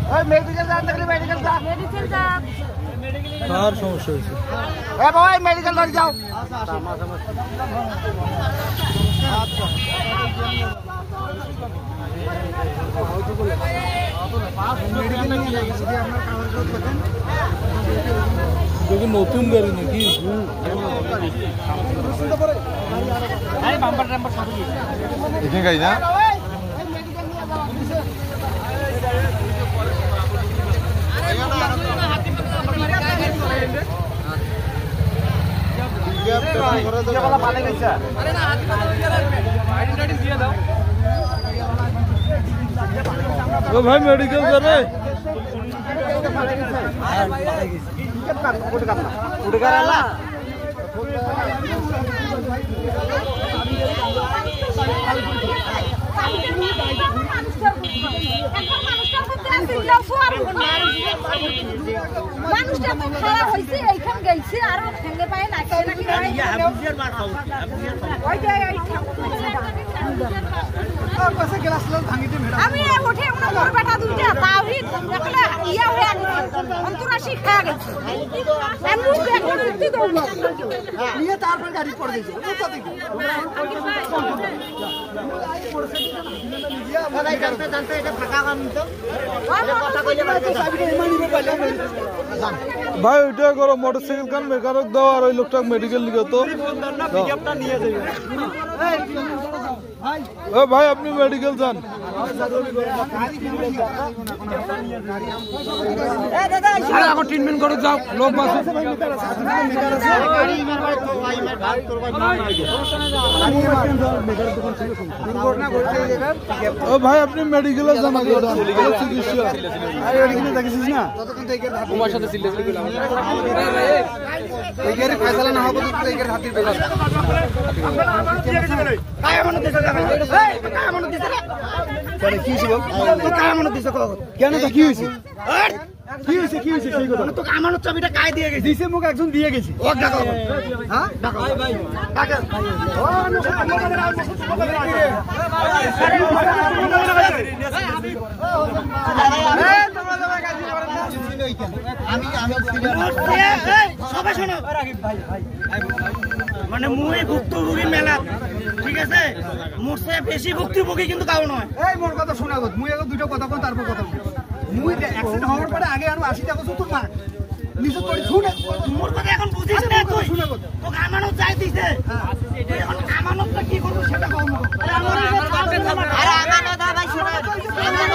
ওই মেডিকেল যান দেখলে মেডিকেল যা মেডিকেল যা কার সমস্যা হয়েছে এ ভাই মেডিকেল ধরে যাও আচ্ছা দেখুন নতুন গাড়ি নাকি এখানে গাড়ি না ও ভাই মেডিকেল করে মানুষটা তো খারাপ হয়েছে এইখান গেছে আর ঠেঙ্গে পায় না আমি উঠে মোর বেটা দুইটা তাওহি দেখলে ইয়া হয়ে গেছে অন্তরাশি খাওয়া গেছে আমি দেখে সত্যি দৌড় নিয়ে তারপর গাড়ি পড়ে গেছে জানতে এটা ফাঁকা কাম তো কথা কইলে ভাই ওইটা করো মোটরসাইকেল কান মেকারক দাও আর ওই লোকটা মেডিকেল লিখো তো নিয়ে যাবে ও ভাই আপনি মেডিকেল যান এখন ট্রিটমেন্ট করে যাও লোক বাসে ও ভাই আপনি মেডিকেলে যান আগে চিকিৎসা তোমার সাথে সিরিয়াসলি গেলাম এই গাড়ি ফয়সালা না হবে তো এই গাড়ি হাতির বেলা কায় মনে দিছে কায় মনে দিছে কেন কি হইছে তো কায় মনে দিছে কেন তো কি হইছে কি হইছে সেই কথা তো আমানত চাবিটা কায় দিয়ে গেছে দিছে মুখ একজন দিয়ে গেছে ও ডাকা হ্যাঁ ডাকা ভাই ভাই ডাকা ও সবাই শোনো মানে মুই ভুক্তভোগী মেলা ঠিক আছে মোরসে বেশি ভুক্তভোগী কিন্তু কাউ নয় এই মোর কথা শোনা গো মুই আগে দুটো কথা কোন তারপর কথা মুই অ্যাক্সিডেন্ট হওয়ার পরে আগে আর 80 টাকা তো মা নিচে পড়ে শুনে মোর কথা এখন বুঝিস না তুই শুনে গো তো আমানত যাই দিছে এখন আমানতটা কি করব সেটা কও আরে আমানত ভাই শোনা